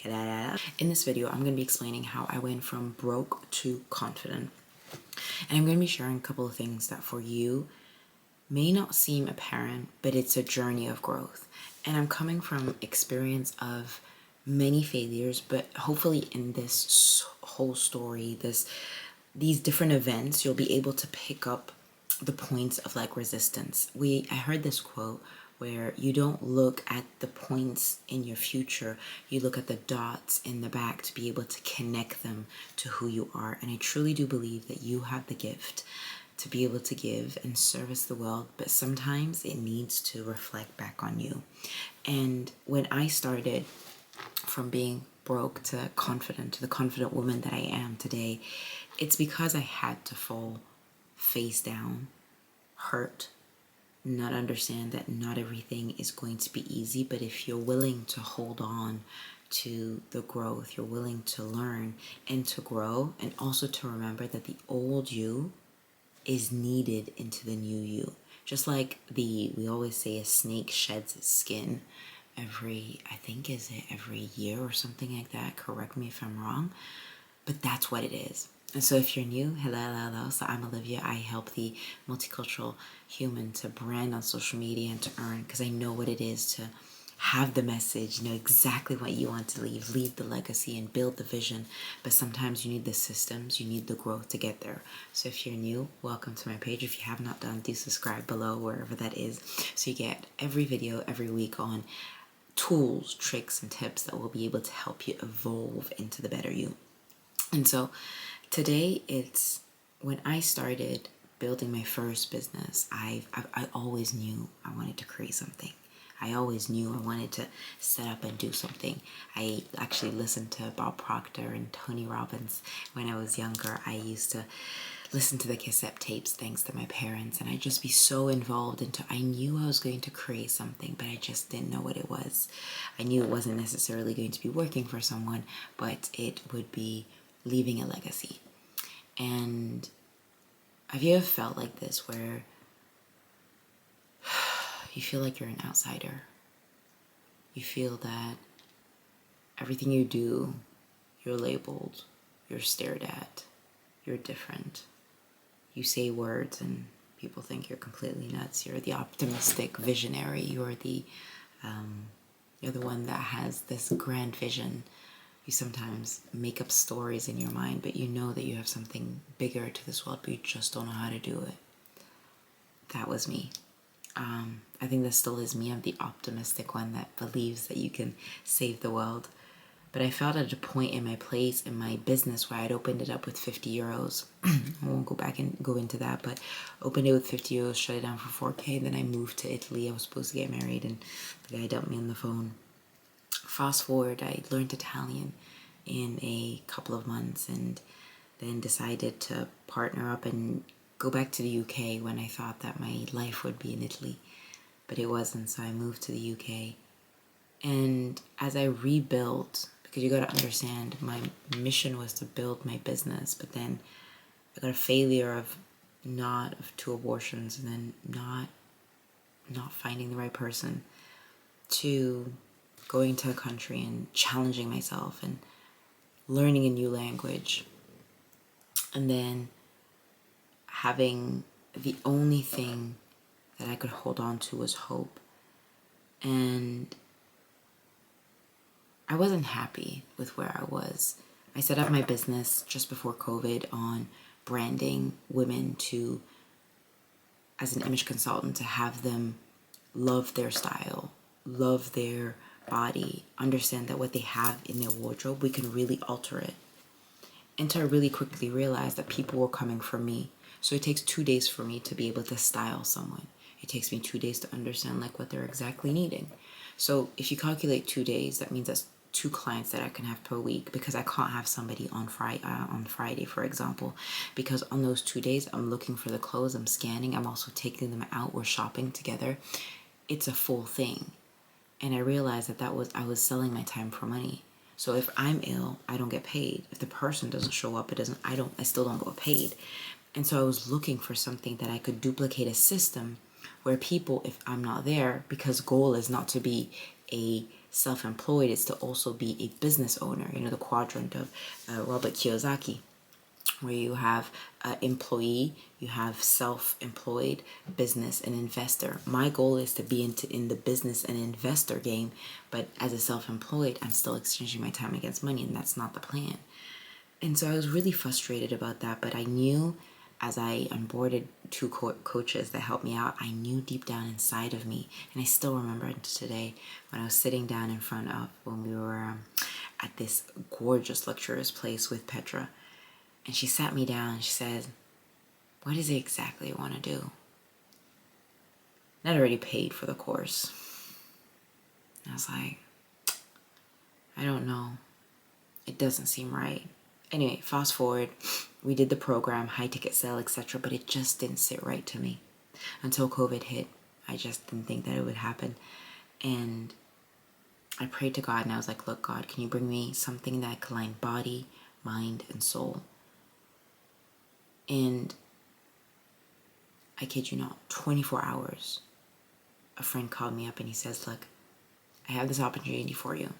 In this video, I'm going to be explaining how I went from broke to confident. And I'm going to be sharing a couple of things that for you may not seem apparent, but it's a journey of growth. And I'm coming from experience of many failures, but hopefully in this whole story, these different events, you'll be able to pick up the points of like resistance. I heard this quote where you don't look at the points in your future, you look at the dots in the back to be able to connect them to who you are. And I truly do believe that you have the gift to be able to give and service the world, but sometimes it needs to reflect back on you. And when I started from being broke to confident, to the confident woman that I am today, it's because I had to fall face down, hurt, not understand that not everything is going to be easy, but if you're willing to hold on to the growth, you're willing to learn and to grow, and also to remember that the old you is needed into the new you. Just like we always say a snake sheds its skin every year or something like that. Correct me if I'm wrong, but that's what it is. And so if you're new, hello. So I'm Olivia. I help the multicultural human to brand on social media and to earn, because I know what it is to have the message, know exactly what you want to leave the legacy and build the vision. But sometimes you need the systems, you need the growth to get there. So if you're new, welcome to my page. If you have not done, do subscribe below, wherever that is, so you get every video every week on tools, tricks, and tips that will be able to help you evolve into the better you. And so today, it's when I started building my first business, I always knew I wanted to create something. I always knew I wanted to set up and do something. I actually listened to Bob Proctor and Tony Robbins when I was younger. I used to listen to the cassette tapes thanks to my parents, and I'd just be so involved I knew I was going to create something, but I just didn't know what it was. I knew it wasn't necessarily going to be working for someone, but it would be leaving a legacy. And have you ever felt like this, where you feel like you're an outsider? You feel that everything you do, you're labeled, you're stared at, you're different. You say words and people think you're completely nuts. You're the optimistic visionary. You're the one that has this grand vision. You sometimes make up stories in your mind, but you know that you have something bigger to this world, but you just don't know how to do it. That was me. I think that still is me. I'm the optimistic one that believes that you can save the world. But I felt at a point in my business where I'd opened it up with 50 euros. I won't go back and go into that, but opened it with 50 euros, shut it down for 4K. Then I moved to Italy. I was supposed to get married, and the guy dumped me on the phone. Fast forward, I learned Italian in a couple of months, and then decided to partner up and go back to the UK when I thought that my life would be in Italy, but it wasn't. So I moved to the UK, and as I rebuilt, because you got to understand, my mission was to build my business, but then I got a failure of 2 abortions, and then not finding the right person, to going to a country and challenging myself and learning a new language, and then having the only thing that I could hold on to was hope. And I wasn't happy with where I was. I set up my business just before COVID on branding women as an image consultant, to have them love their style, love their body, understand that what they have in their wardrobe, we can really alter it. And so I really quickly realized that people were coming for me. So it takes 2 days for me to be able to style someone. It takes me 2 days to understand like what they're exactly needing. So if you calculate 2 days, that means that's 2 clients that I can have per week, because I can't have somebody on Friday, for example, because on those 2 days, I'm looking for the clothes, I'm scanning, I'm also taking them out, we're shopping together. It's a full thing. And I realized that I was selling my time for money. So if I'm ill, I don't get paid. If the person doesn't show up, I still don't get paid. And so I was looking for something that I could duplicate, a system where people, if I'm not there, because goal is not to be a self-employed is to also be a business owner. You know, the quadrant of Robert Kiyosaki, where you have employee, you have self-employed, business, and investor. My goal is to be in the business and investor game, but as a self-employed, I'm still exchanging my time against money, and that's not the plan. And so I was really frustrated about that, but I knew as I onboarded two coaches that helped me out, I knew deep down inside of me, and I still remember it today, when I was sitting down in front of, when we were at this gorgeous, luxurious place with Petra, and she sat me down and she said, what is it exactly you want to do? And I'd already paid for the course. And I was like, I don't know. It doesn't seem right. Anyway, fast forward, we did the program, high ticket sale, etc., but it just didn't sit right to me. Until COVID hit, I just didn't think that it would happen. And I prayed to God and I was like, look, God, can you bring me something that can align body, mind, and soul? And I kid you not, 24 hours, a friend called me up and he says, look, I have this opportunity for you.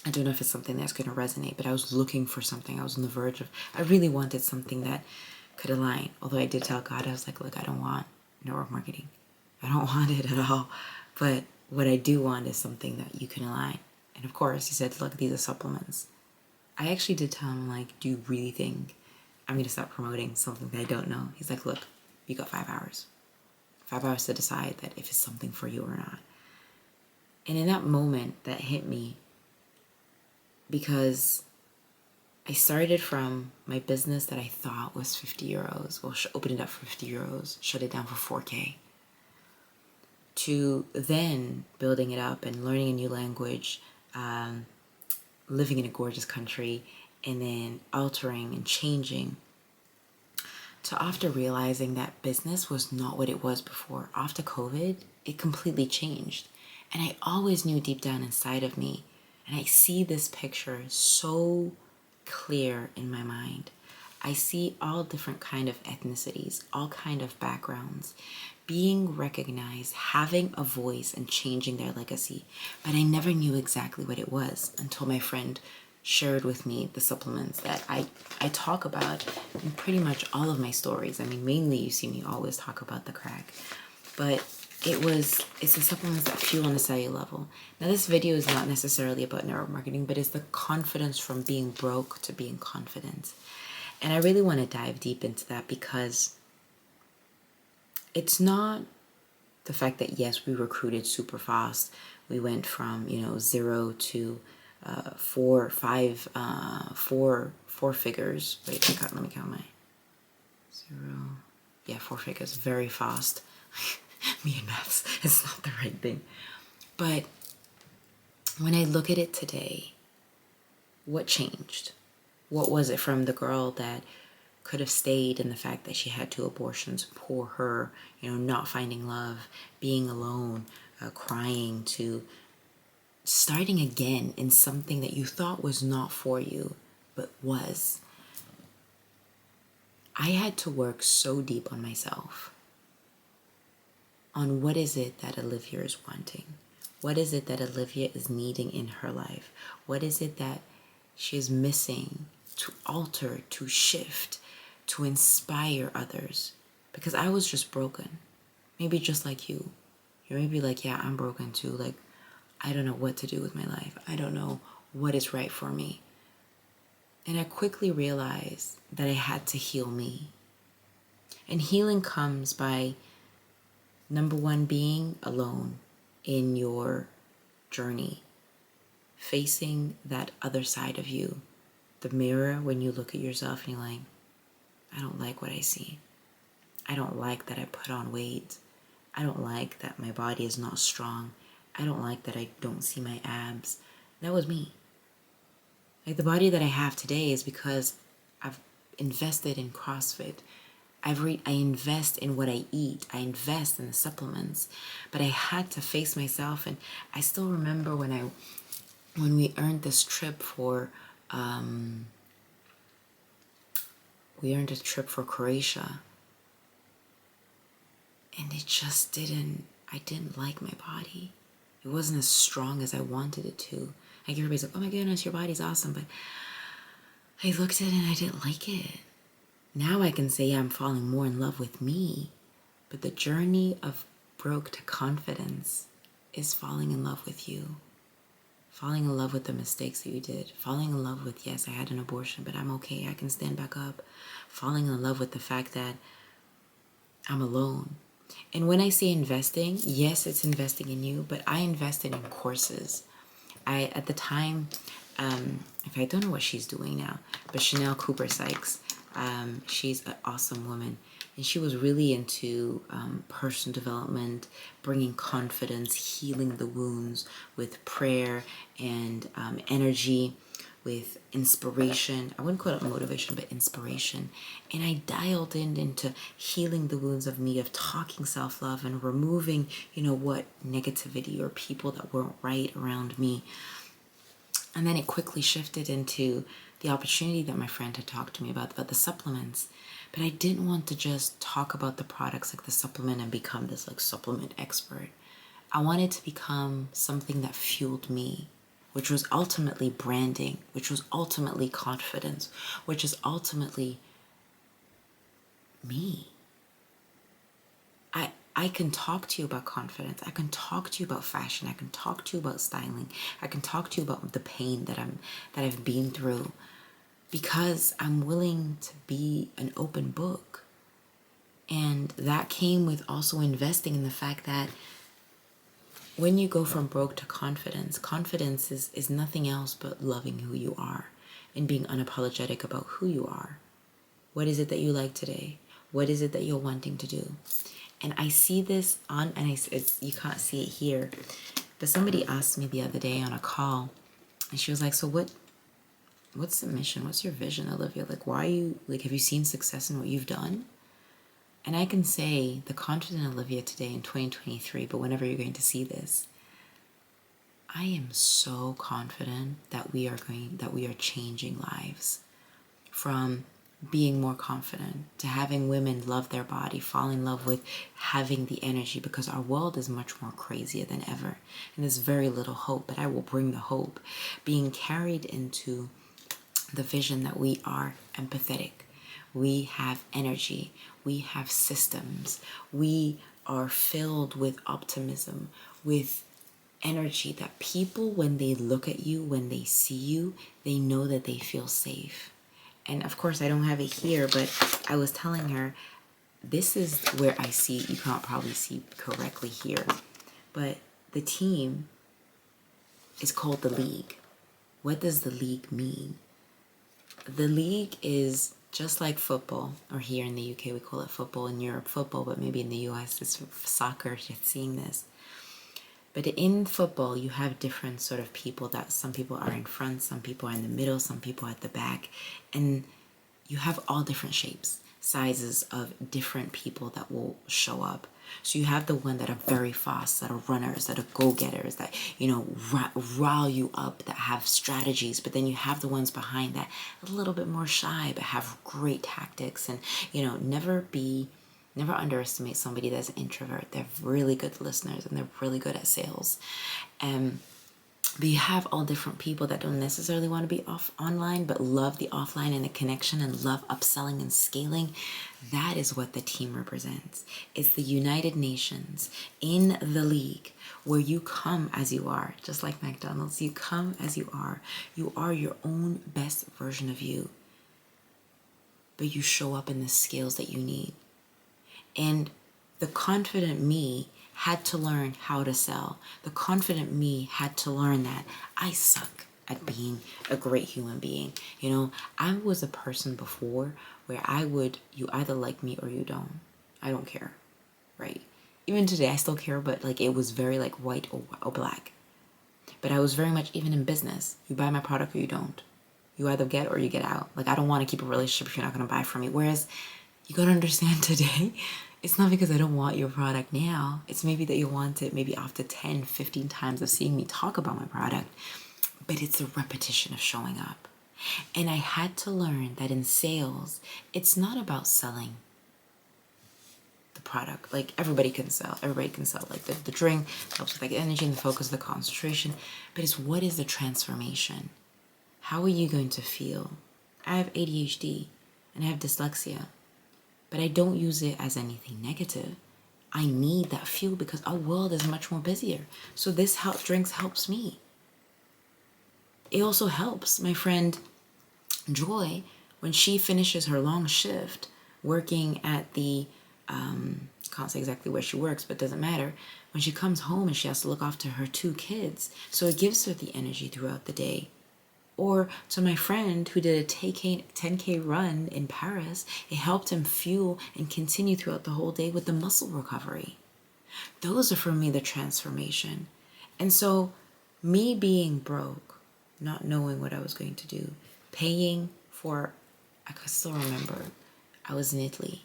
I don't know if it's something that's going to resonate, but I was looking for something. I was on the verge of, I really wanted something that could align. Although I did tell God, I was like, look, I don't want network marketing. I don't want it at all. But what I do want is something that you can align. And of course, he said, look, these are supplements. I actually did tell him, like, do you really think I'm going to start promoting something that I don't know? He's like, look, you got 5 hours. 5 hours to decide that if it's something for you or not. And in that moment, that hit me, because I started from my business that I thought was 50 euros. Well, opened it up for 50 euros, shut it down for 4K. To then building it up and learning a new language, living in a gorgeous country, and then altering and changing. To after realizing that business was not what it was before. After COVID, it completely changed. And I always knew deep down inside of me, and I see this picture so clear in my mind. I see all different kind of ethnicities, all kind of backgrounds being recognized, having a voice and changing their legacy. But I never knew exactly what it was until my friend shared with me the supplements that I talk about in pretty much all of my stories. I mean, mainly you see me always talk about the crack, but it's the supplements that fuel on a cellular level. Now, this video is not necessarily about network marketing, but it's the confidence from being broke to being confident. And I really want to dive deep into that, because it's not the fact that, yes, we recruited super fast. We went from, 0 to four figures. Wait, let me count my 0. Yeah, 4 figures, very fast. Me and maths, it's not the right thing. But when I look at it today, what changed? What was it from the girl that could have stayed in the fact that she had 2 abortions, poor her, not finding love, being alone, crying, to starting again in something that you thought was not for you, but was. I had to work so deep on myself, on what is it that Olivia is wanting? What is it that Olivia is needing in her life? What is it that she is missing to alter, to shift, to inspire others? Because I was just broken. Maybe just like you. You may be like, yeah, I'm broken too. Like, I don't know what to do with my life. I don't know what is right for me. And I quickly realized that I had to heal me. And healing comes by, number 1, being alone in your journey, facing that other side of you, the mirror when you look at yourself and you're like, I don't like what I see. I don't like that I put on weight. I don't like that my body is not strong. I don't like that I don't see my abs. That was me. Like, the body that I have today is because I've invested in CrossFit. I invest in what I eat. I invest in the supplements. But I had to face myself. And I still remember when we earned this trip for Croatia. And it just I didn't like my body. It wasn't as strong as I wanted it to. Like everybody's like, oh my goodness, your body's awesome. But I looked at it and I didn't like it. Now I can say, yeah, I'm falling more in love with me. But the journey of broke to confidence is falling in love with you. Falling in love with the mistakes that you did. Falling in love with, yes, I had an abortion, but I'm okay. I can stand back up. Falling in love with the fact that I'm alone. And when I say investing, yes, it's investing in you, but I invested in courses. At the time, if I don't know what she's doing now, but Chanel Cooper Sykes, she's an awesome woman. And she was really into personal development, bringing confidence, healing the wounds with prayer and energy, with inspiration. I wouldn't call it motivation, but inspiration. And I dialed into healing the wounds of me, of talking self-love and removing, what negativity or people that weren't right around me. And then it quickly shifted into the opportunity that my friend had talked to me about the supplements. But I didn't want to just talk about the products like the supplement and become this like supplement expert. I wanted to become something that fueled me, which was ultimately branding, which was ultimately confidence, which is ultimately me. I can talk to you about confidence. I can talk to you about fashion. I can talk to you about styling. I can talk to you about the pain that I've been through, because I'm willing to be an open book. And that came with also investing in the fact that when you go from broke to confidence, confidence is nothing else but loving who you are and being unapologetic about who you are. What is it that you like today? What is it that you're wanting to do? And I see this on, and you can't see it here, but somebody asked me the other day on a call, and she was like, so what's the mission? What's your vision, Olivia? Like, why are you, like, have you seen success in what you've done? And I can say the confident Olivia today in 2023, but whenever you're going to see this, I am so confident that we are changing lives, from being more confident to having women love their body, fall in love with having the energy, because our world is much more crazier than ever. And there's very little hope, but I will bring the hope. Being carried into the vision that we are empathetic. We have energy. We have systems. We are filled with optimism, with energy that people, when they look at you, when they see you, they know that they feel safe. And of course, I don't have it here, but I was telling her, this is where I see, you can't probably see correctly here, but the team is called the League. What does the League mean? The League is just like football, or here in the UK we call it football, in Europe football, but maybe in the US it's soccer, just seeing this. But in football, you have different sort of people, that some people are in front, some people are in the middle, some people at the back. And you have all different shapes, sizes of different people that will show up. So you have the one that are very fast, that are runners, that are go-getters, that, rile you up, that have strategies. But then you have the ones behind that a little bit more shy, but have great tactics. And, never underestimate somebody that's an introvert. They're really good listeners and they're really good at sales. But you have all different people that don't necessarily want to be online, but love the offline and the connection and love upselling and scaling. That is what the team represents. It's the United Nations in the League, where you come as you are, just like McDonald's. You come as you are. You are your own best version of you. But you show up in the skills that you need. And the confident me had to learn how to sell. The confident me had to learn that I suck at being a great human being. I was a person before where you either like me or you don't. I don't care, right? Even today, I still care, but it was very white or black. But I was very much, even in business, you buy my product or you don't. You either get or you get out. I don't want to keep a relationship if you're not going to buy from me. Whereas you got to understand today, it's not because I don't want your product now. It's maybe that you want it maybe after 10, 15 times of seeing me talk about my product. But it's a repetition of showing up. And I had to learn that in sales, it's not about selling the product. Like everybody can sell. Like the drink helps with like energy and the focus, the concentration. But it's what is the transformation? How are you going to feel? I have ADHD and I have dyslexia, but I don't use it as anything negative. I need that fuel because our world is much more busier. So this drinks helps me. It also helps my friend Joy when she finishes her long shift working at the can't say exactly where she works, but it doesn't matter. When she comes home and she has to look after her 2 kids, so it gives her the energy throughout the day. Or to my friend who did a 10K run in Paris, it helped him fuel and continue throughout the whole day with the muscle recovery. Those are for me the transformation. And so me being broke, not knowing what I was going to do, paying for, I can still remember, I was in Italy.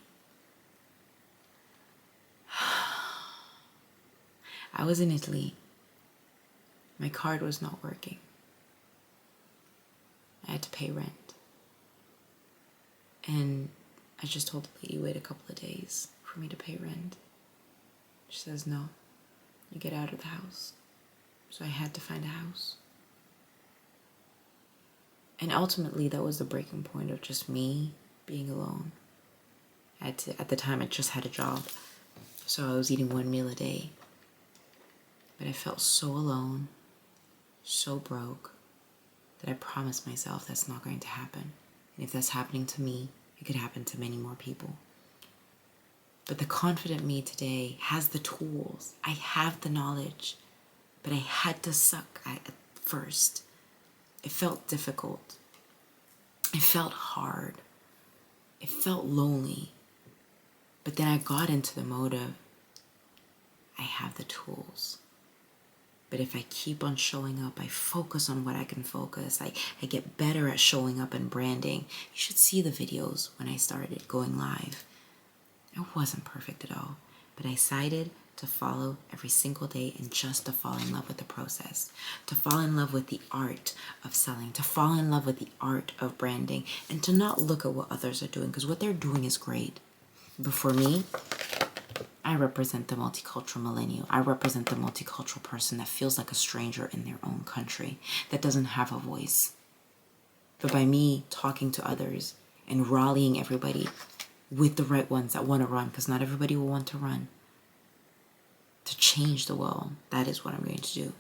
I was in Italy. My card was not working. I had to pay rent. And I just told the lady, wait a couple of days for me to pay rent. She says, no, you get out of the house. So I had to find a house. And ultimately, that was the breaking point of just me being alone. At the time, I just had a job. So I was eating 1 meal a day. But I felt so alone, so broke, that I promised myself that's not going to happen. And if that's happening to me, it could happen to many more people. But the confident me today has the tools. I have the knowledge. But I had to suck at first. It felt difficult. It felt hard. It felt lonely. But then I got into the mode of, I have the tools. But if I keep on showing up, I focus on what I can focus. I get better at showing up and branding. You should see the videos when I started going live. I wasn't perfect at all, but I decided to follow every single day and just to fall in love with the process, to fall in love with the art of selling, to fall in love with the art of branding, and to not look at what others are doing, because what they're doing is great. But for me, I represent the multicultural millennial. I represent the multicultural person that feels like a stranger in their own country, that doesn't have a voice. But by me talking to others and rallying everybody with the right ones that want to run, because not everybody will want to run, to change the world, that is what I'm going to do.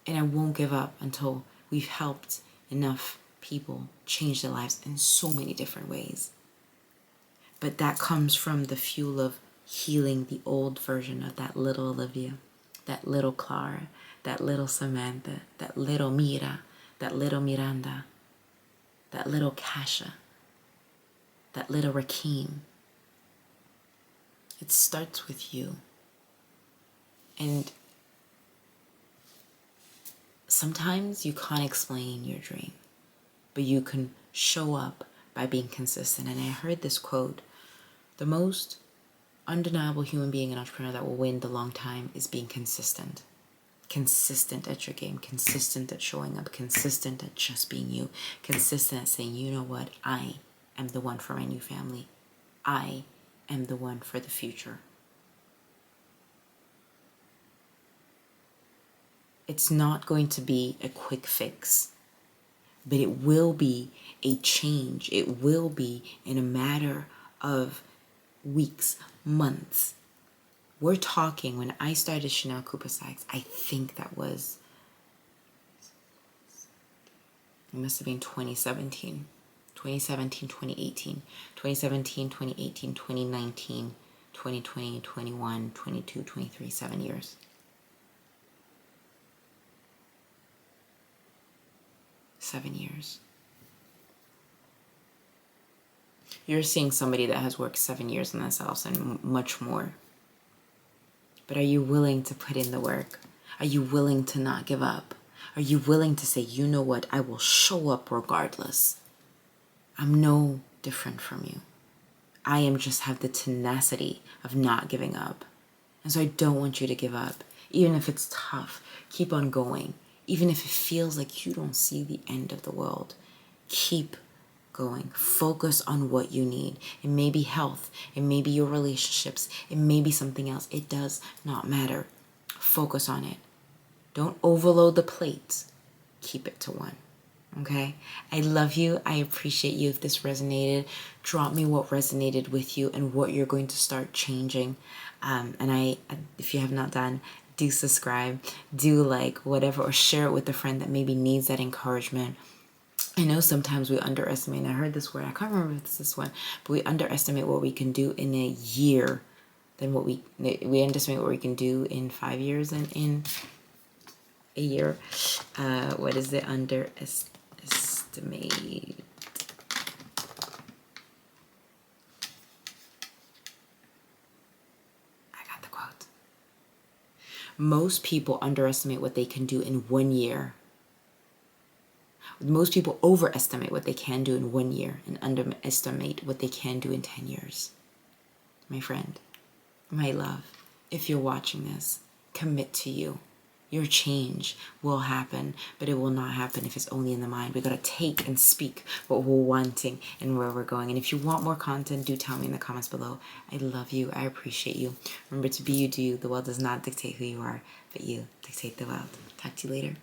And I won't give up until we've helped enough people change their lives in so many different ways. But that comes from the fuel of healing the old version of that little Olivia, that little Clara, that little Samantha, that little Mira, that little Miranda, that little Kasha, that little Rakeem. It starts with you. And sometimes you can't explain your dream, but you can show up by being consistent. And I heard this quote, the most undeniable human being and entrepreneur that will win the long time is being consistent. Consistent at your game, consistent at showing up, consistent at just being you, consistent at saying, you know what, I am the one for my new family. I am the one for the future. It's not going to be a quick fix, but it will be a change. It will be in a matter of weeks, months. We're talking, when I started Chanel Cooper Sykes, I think that was, it must have been 2017, 2018, 2017, 2018, 2019, 2020, 21, 22, 23, 7 years. 7 years. You're seeing somebody that has worked 7 years on themselves and much more. But are you willing to put in the work? Are you willing to not give up? Are you willing to say, you know what, I will show up regardless? I'm no different from you. I am just have the tenacity of not giving up. And so I don't want you to give up. Even if it's tough, keep on going. Even if it feels like you don't see the end of the world, keep going. Focus on what you need. It may be health. It may be your relationships. It may be something else. It does not matter. Focus on it. Don't overload the plate. Keep it to one. Okay? I love you. I appreciate you. If this resonated, drop me what resonated with you and what you're going to start changing. If you have not done, do subscribe, do like whatever, or share it with a friend that maybe needs that encouragement. I know sometimes we underestimate, and I heard this word, I can't remember if it's this one, but we underestimate what we can do in a year than what we underestimate what we can do in 5 years and in a year. What is it? Underestimate. I got the quote. Most people underestimate what they can do in 1 year. Most people overestimate what they can do in 1 year and underestimate what they can do in 10 years. My friend, my love, if you're watching this, commit to you. Your change will happen, but it will not happen if it's only in the mind. We got to take and speak what we're wanting and where we're going. And if you want more content, do tell me in the comments below. I love you. I appreciate you. Remember to be you, do you. The world does not dictate who you are, but you dictate the world. Talk to you later.